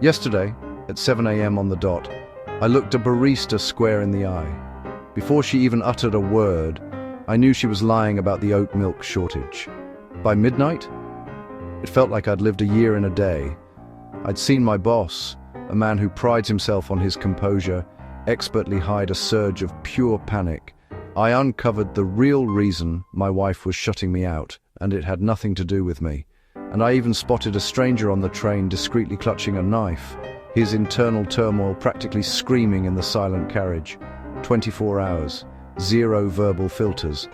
Yesterday, at 7 a.m. on the dot, I looked a barista square in the eye. Before she even uttered a word, I knew she was lying about the oat milk shortage. By midnight, it felt like I'd lived a year in a day. I'd seen my boss, a man who prides himself on his composure, expertly hide a surge of pure panic. I uncovered the real reason my wife was shutting me out, and it had nothing to do with me. And I even spotted a stranger on the train discreetly clutching a knife, his internal turmoil practically screaming in the silent carriage. 24 hours, zero verbal filters.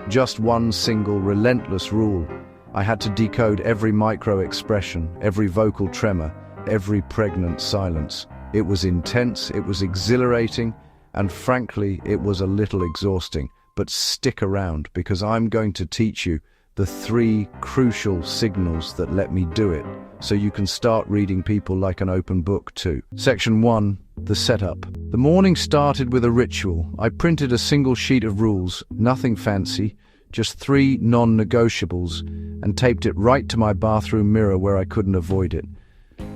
Just one single relentless rule. I had to decode every micro-expression, every vocal tremor, every pregnant silence. It was intense, it was exhilarating, and frankly, it was a little exhausting. But stick around, because I'm going to teach you the 3 crucial signals that let me do it, so you can start reading people like an open book too. Section 1, the setup. The morning started with a ritual. I printed a single sheet of rules, nothing fancy, just 3 non-negotiables, and taped it right to my bathroom mirror where I couldn't avoid it.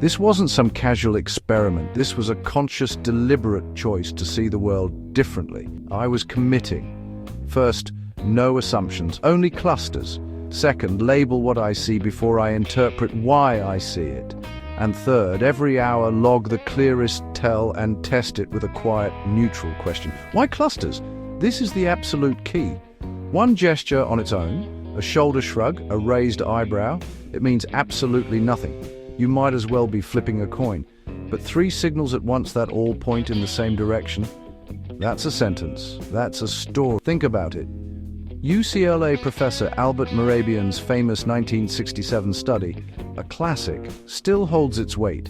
This wasn't some casual experiment. This was a conscious, deliberate choice to see the world differently. I was committing. First, no assumptions, only clusters. Second, label what I see before I interpret why I see it. And third, every hour log the clearest tell and test it with a quiet, neutral question. Why clusters? This is the absolute key. One gesture on its own, a shoulder shrug, a raised eyebrow, it means absolutely nothing. You might as well be flipping a coin. But 3 signals at once that all point in the same direction, that's a sentence, that's a story. Think about it. UCLA professor Albert Mehrabian's famous 1967 study, a classic, still holds its weight.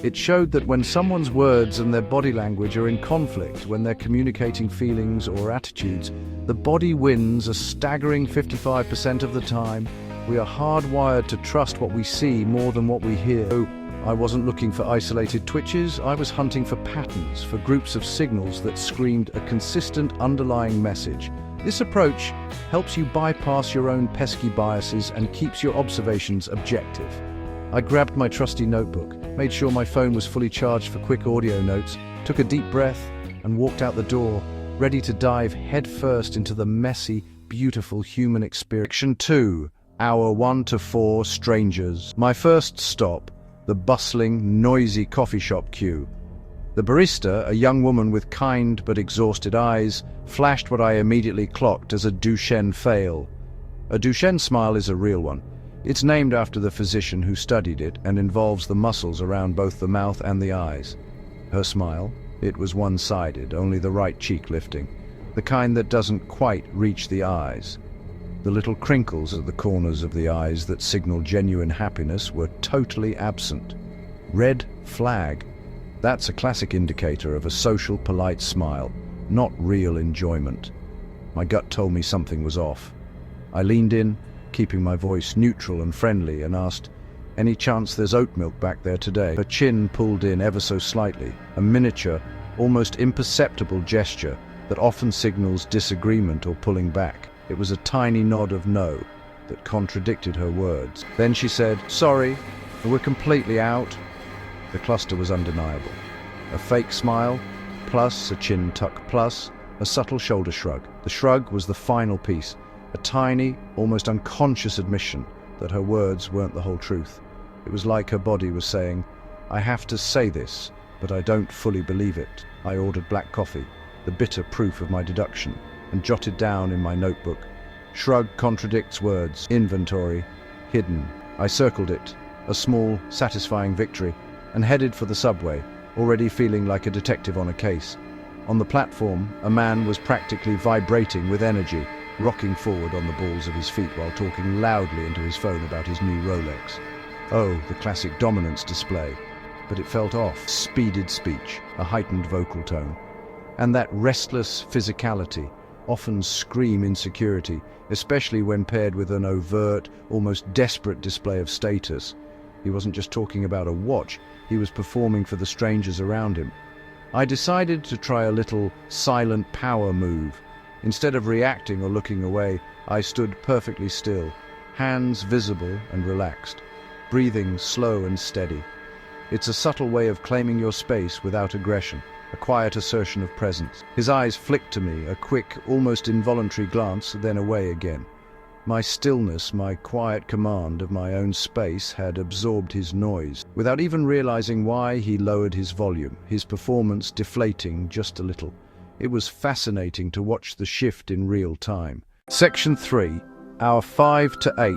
It showed that when someone's words and their body language are in conflict, when they're communicating feelings or attitudes, the body wins a staggering 55% of the time. We are hardwired to trust what we see more than what we hear. So, I wasn't looking for isolated twitches, I was hunting for patterns, for groups of signals that screamed a consistent underlying message. This approach helps you bypass your own pesky biases and keeps your observations objective. I grabbed my trusty notebook, made sure my phone was fully charged for quick audio notes, took a deep breath, and walked out the door, ready to dive headfirst into the messy, beautiful human experience. Section 2, Hour 1 to 4, Strangers. My first stop, the bustling, noisy coffee shop queue. The barista, a young woman with kind but exhausted eyes, flashed what I immediately clocked as a Duchenne fail. A Duchenne smile is a real one. It's named after the physician who studied it and involves the muscles around both the mouth and the eyes. Her smile, it was one-sided, only the right cheek lifting, the kind that doesn't quite reach the eyes. The little crinkles at the corners of the eyes that signal genuine happiness were totally absent. Red flag. That's a classic indicator of a social, polite smile, not real enjoyment. My gut told me something was off. I leaned in, keeping my voice neutral and friendly, and asked, "Any chance there's oat milk back there today?" Her chin pulled in ever so slightly, a miniature, almost imperceptible gesture that often signals disagreement or pulling back. It was a tiny nod of no that contradicted her words. Then she said, "Sorry, we're completely out." The cluster was undeniable. A fake smile, plus a chin tuck, plus a subtle shoulder shrug. The shrug was the final piece, a tiny, almost unconscious admission that her words weren't the whole truth. It was like her body was saying, "I have to say this, but I don't fully believe it." I ordered black coffee, the bitter proof of my deduction, and jotted down in my notebook. Shrug contradicts words, inventory, hidden. I circled it, a small, satisfying victory, and headed for the subway, already feeling like a detective on a case. On the platform, a man was practically vibrating with energy, rocking forward on the balls of his feet while talking loudly into his phone about his new Rolex. Oh, the classic dominance display. But it felt off. Speeded speech, a heightened vocal tone, and that restless physicality, often scream insecurity, especially when paired with an overt, almost desperate display of status. He wasn't just talking about a watch, he was performing for the strangers around him. I decided to try a little silent power move. Instead of reacting or looking away, I stood perfectly still, hands visible and relaxed, breathing slow and steady. It's a subtle way of claiming your space without aggression, a quiet assertion of presence. His eyes flicked to me, a quick, almost involuntary glance, then away again. My stillness, my quiet command of my own space had absorbed his noise. Without even realizing why, he lowered his volume, his performance deflating just a little. It was fascinating to watch the shift in real time. Section 3, our 5 to 8.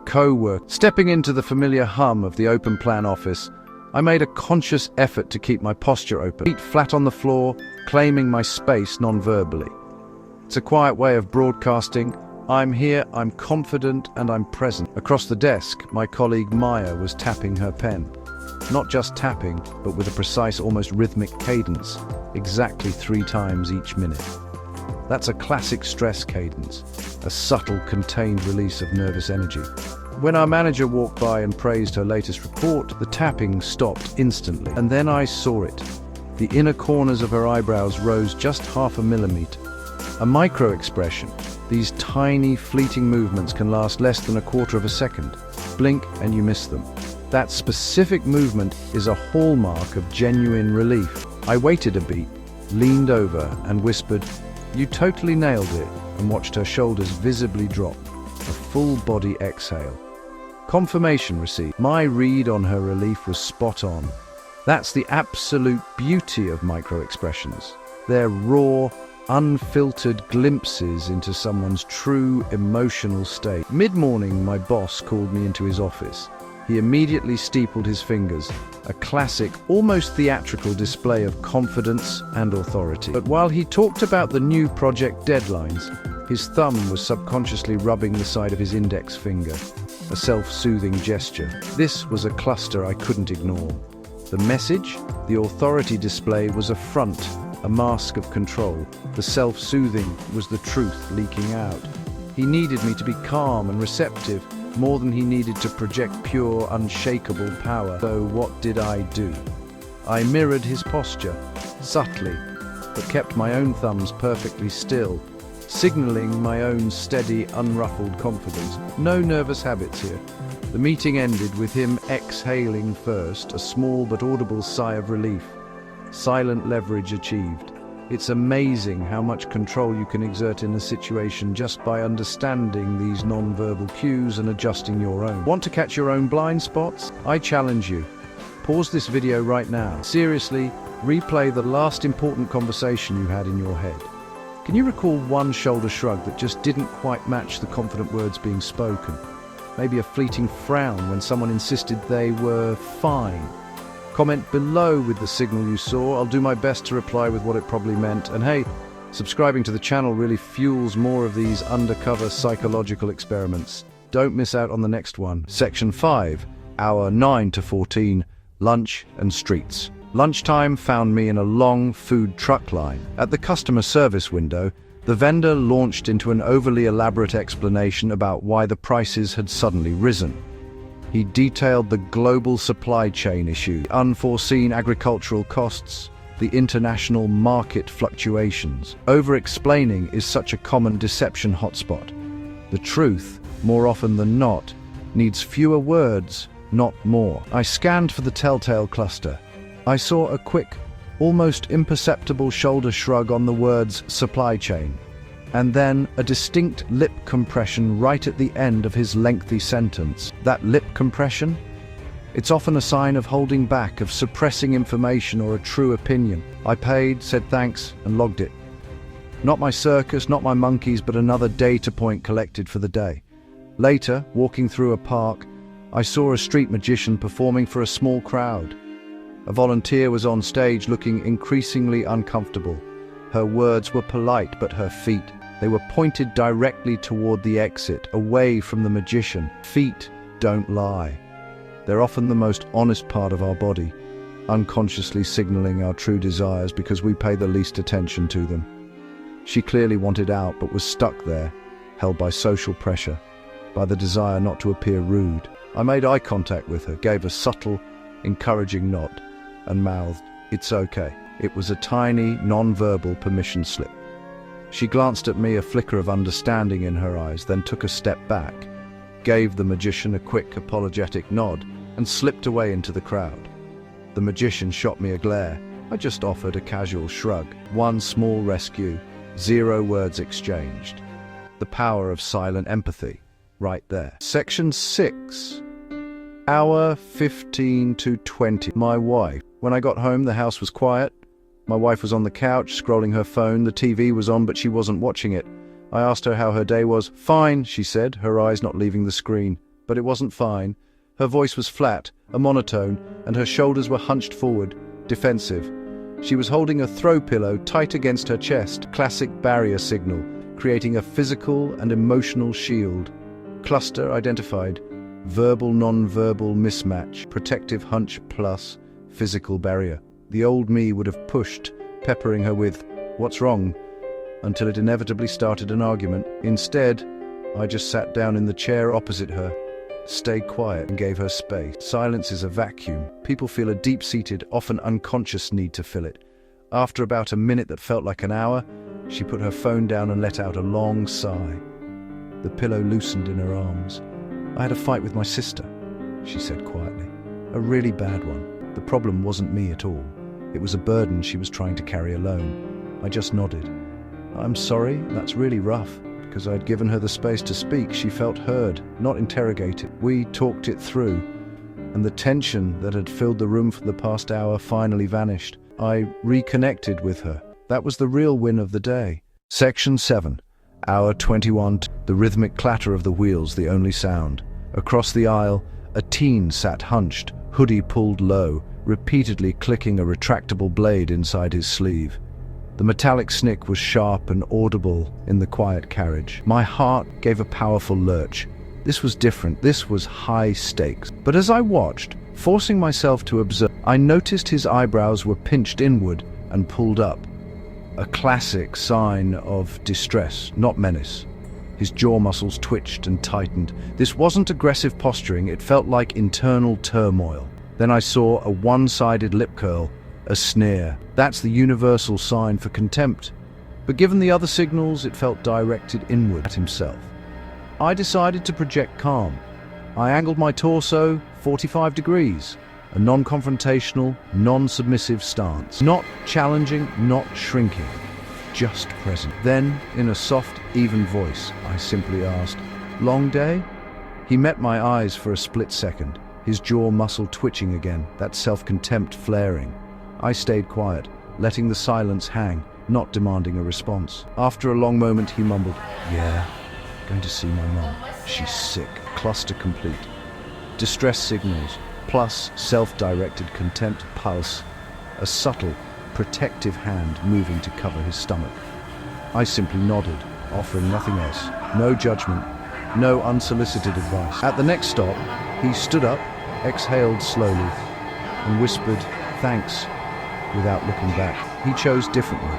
Co-work. Stepping into the familiar hum of the open-plan office, I made a conscious effort to keep my posture open, feet flat on the floor, claiming my space non-verbally. It's a quiet way of broadcasting. I'm here, I'm confident, and I'm present. Across the desk, my colleague Maya was tapping her pen. Not just tapping, but with a precise, almost rhythmic cadence, exactly 3 times each minute. That's a classic stress cadence, a subtle, contained release of nervous energy. When our manager walked by and praised her latest report, the tapping stopped instantly. And then I saw it. The inner corners of her eyebrows rose just 0.5 millimeter. A micro-expression. These tiny, fleeting movements can last less than 1/4 second. Blink and you miss them. That specific movement is a hallmark of genuine relief. I waited a beat, leaned over and whispered, "You totally nailed it," and watched her shoulders visibly drop. A full-body exhale. Confirmation received. My read on her relief was spot on. That's the absolute beauty of micro-expressions. They're raw, unfiltered glimpses into someone's true emotional state. Mid-morning, my boss called me into his office. He immediately steepled his fingers, a classic, almost theatrical display of confidence and authority. But while he talked about the new project deadlines, his thumb was subconsciously rubbing the side of his index finger, a self-soothing gesture. This was a cluster I couldn't ignore. The message, the authority display, was a front, a mask of control. The self-soothing was the truth leaking out. He needed me to be calm and receptive, more than he needed to project pure, unshakable power. So what did I do? I mirrored his posture, subtly, but kept my own thumbs perfectly still, signaling my own steady, unruffled confidence. No nervous habits here. The meeting ended with him exhaling first, a small but audible sigh of relief. Silent leverage achieved. It's amazing how much control you can exert in a situation just by understanding these non-verbal cues and adjusting your own. Want to catch your own blind spots? I challenge you. Pause this video right now. Seriously, replay the last important conversation you had in your head. Can you recall one shoulder shrug that just didn't quite match the confident words being spoken? Maybe a fleeting frown when someone insisted they were fine. Comment below with the signal you saw. I'll do my best to reply with what it probably meant. And hey, subscribing to the channel really fuels more of these undercover psychological experiments. Don't miss out on the next one. Section 5, hour 9 to 14, lunch and streets. Lunchtime found me in a long food truck line. At the customer service window, the vendor launched into an overly elaborate explanation about why the prices had suddenly risen. He detailed the global supply chain issue, unforeseen agricultural costs, the international market fluctuations. Over-explaining is such a common deception hotspot. The truth, more often than not, needs fewer words, not more. I scanned for the telltale cluster. I saw a quick, almost imperceptible shoulder shrug on the words supply chain, and then a distinct lip compression right at the end of his lengthy sentence. That lip compression? It's often a sign of holding back, of suppressing information or a true opinion. I paid, said thanks, and logged it. Not my circus, not my monkeys, but another data point collected for the day. Later, walking through a park, I saw a street magician performing for a small crowd. A volunteer was on stage looking increasingly uncomfortable. Her words were polite, but her feet, they were pointed directly toward the exit, away from the magician. Feet don't lie. They're often the most honest part of our body, unconsciously signaling our true desires because we pay the least attention to them. She clearly wanted out, but was stuck there, held by social pressure, by the desire not to appear rude. I made eye contact with her, gave a subtle, encouraging nod, and mouthed, "It's okay." It was a tiny, non-verbal permission slip. She glanced at me, a flicker of understanding in her eyes, then took a step back, gave the magician a quick, apologetic nod, and slipped away into the crowd. The magician shot me a glare. I just offered a casual shrug. One small rescue, 0 words exchanged. The power of silent empathy, right there. Section 6. Hour 15 to 20. My wife. When I got home, the house was quiet. My wife was on the couch, scrolling her phone. The TV was on, but she wasn't watching it. I asked her how her day was. Fine, she said, her eyes not leaving the screen. But it wasn't fine. Her voice was flat, a monotone, and her shoulders were hunched forward, defensive. She was holding a throw pillow tight against her chest, classic barrier signal, creating a physical and emotional shield. Cluster identified. Verbal, non-verbal mismatch, protective hunch plus physical barrier. The old me would have pushed, peppering her with, "What's wrong?" until it inevitably started an argument. Instead, I just sat down in the chair opposite her, stayed quiet and gave her space. Silence is a vacuum. People feel a deep-seated, often unconscious need to fill it. After about a minute that felt like an hour, she put her phone down and let out a long sigh. The pillow loosened in her arms. "I had a fight with my sister," she said quietly. "A really bad one. The problem wasn't me at all. It was a burden she was trying to carry alone." I just nodded. "I'm sorry, that's really rough." Because I'd given her the space to speak, she felt heard, not interrogated. We talked it through, and the tension that had filled the room for the past hour finally vanished. I reconnected with her. That was the real win of the day. Section 7. Hour 21. The rhythmic clatter of the wheels, the only sound. Across the aisle, a teen sat hunched, hoodie pulled low, repeatedly clicking a retractable blade inside his sleeve. The metallic snick was sharp and audible in the quiet carriage. My heart gave a powerful lurch. This was different. This was high stakes. But as I watched, forcing myself to observe, I noticed his eyebrows were pinched inward and pulled up. A classic sign of distress, not menace. His jaw muscles twitched and tightened. This wasn't aggressive posturing. It felt like internal turmoil. Then I saw a one-sided lip curl, a sneer. That's the universal sign for contempt. But given the other signals, it felt directed inward at himself. I decided to project calm. I angled my torso 45 degrees, a non-confrontational, non-submissive stance. Not challenging, not shrinking, just present. Then, in a soft, even voice, I simply asked, "Long day?" He met my eyes for a split second, his jaw muscle twitching again, that self-contempt flaring. I stayed quiet, letting the silence hang, not demanding a response. After a long moment, he mumbled, "Yeah, going to see my mom. She's sick." Cluster complete. Distress signals, plus self-directed contempt pulse. A subtle, protective hand moving to cover his stomach. I simply nodded, offering nothing else. No judgment, no unsolicited advice. At the next stop, he stood up, exhaled slowly, and whispered, "Thanks," without looking back. He chose differently.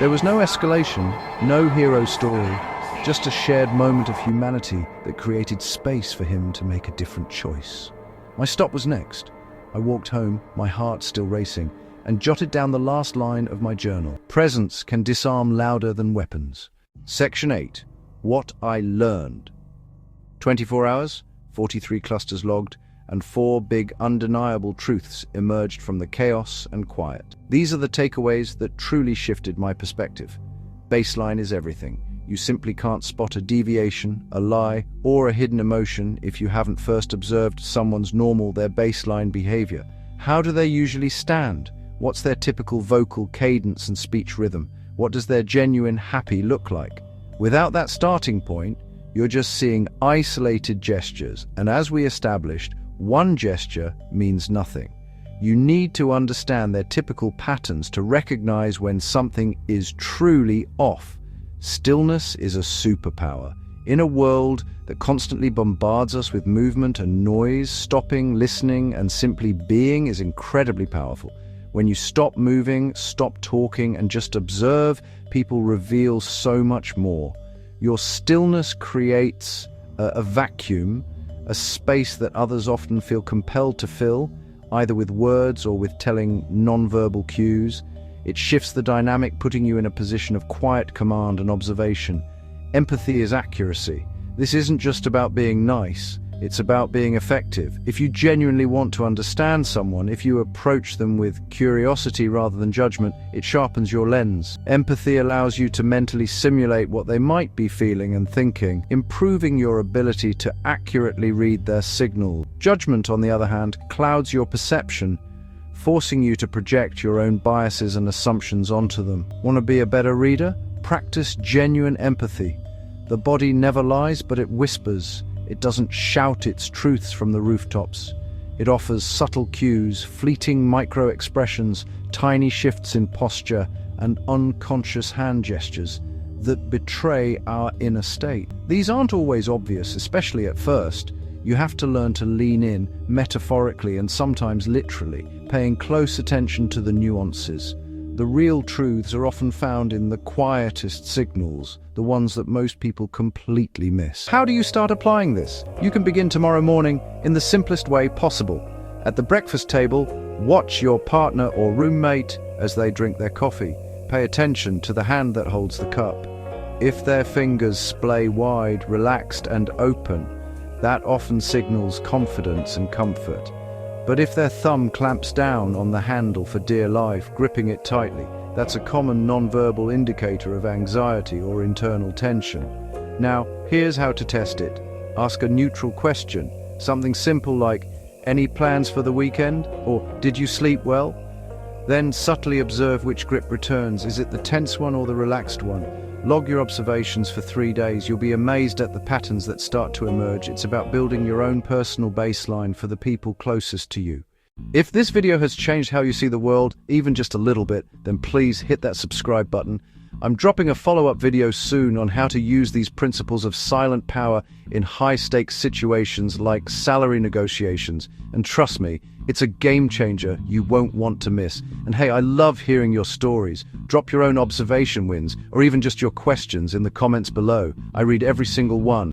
There was no escalation, no hero story, just a shared moment of humanity that created space for him to make a different choice. My stop was next. I walked home, my heart still racing, and jotted down the last line of my journal. Presence can disarm louder than weapons. Section 8. What I learned. 24 hours, 43 clusters logged, and 4 big undeniable truths emerged from the chaos and quiet. These are the takeaways that truly shifted my perspective. Baseline is everything. You simply can't spot a deviation, a lie, or a hidden emotion if you haven't first observed someone's normal, their baseline behavior. How do they usually stand? What's their typical vocal cadence and speech rhythm? What does their genuine happy look like? Without that starting point, you're just seeing isolated gestures, and as we established, one gesture means nothing. You need to understand their typical patterns to recognize when something is truly off. Stillness is a superpower. In a world that constantly bombards us with movement and noise, stopping, listening, and simply being is incredibly powerful. When you stop moving, stop talking, and just observe, people reveal so much more. Your stillness creates a vacuum, a space that others often feel compelled to fill, either with words or with telling nonverbal cues. It shifts the dynamic, putting you in a position of quiet command and observation. Empathy is accuracy. This isn't just about being nice. It's about being effective. If you genuinely want to understand someone, if you approach them with curiosity rather than judgment, it sharpens your lens. Empathy allows you to mentally simulate what they might be feeling and thinking, improving your ability to accurately read their signals. Judgment, on the other hand, clouds your perception, forcing you to project your own biases and assumptions onto them. Want to be a better reader? Practice genuine empathy. The body never lies, but it whispers. It doesn't shout its truths from the rooftops. It offers subtle cues, fleeting micro-expressions, tiny shifts in posture, and unconscious hand gestures that betray our inner state. These aren't always obvious, especially at first. You have to learn to lean in, metaphorically and sometimes literally, paying close attention to the nuances. The real truths are often found in the quietest signals, the ones that most people completely miss. How do you start applying this? You can begin tomorrow morning in the simplest way possible. At the breakfast table, watch your partner or roommate as they drink their coffee. Pay attention to the hand that holds the cup. If their fingers splay wide, relaxed and open, that often signals confidence and comfort. But if their thumb clamps down on the handle for dear life, gripping it tightly, that's a common nonverbal indicator of anxiety or internal tension. Now, here's how to test it. Ask a neutral question, something simple like, "Any plans for the weekend?" or "Did you sleep well?" Then subtly observe which grip returns. Is it the tense one or the relaxed one? Log your observations for 3 days. You'll be amazed at the patterns that start to emerge. It's about building your own personal baseline for the people closest to you. If this video has changed how you see the world, even just a little bit, then please hit that subscribe button. I'm dropping a follow-up video soon on how to use these principles of silent power in high-stakes situations like salary negotiations. And trust me, it's a game changer you won't want to miss. And hey, I love hearing your stories. Drop your own observation wins, or even just your questions in the comments below. I read every single one.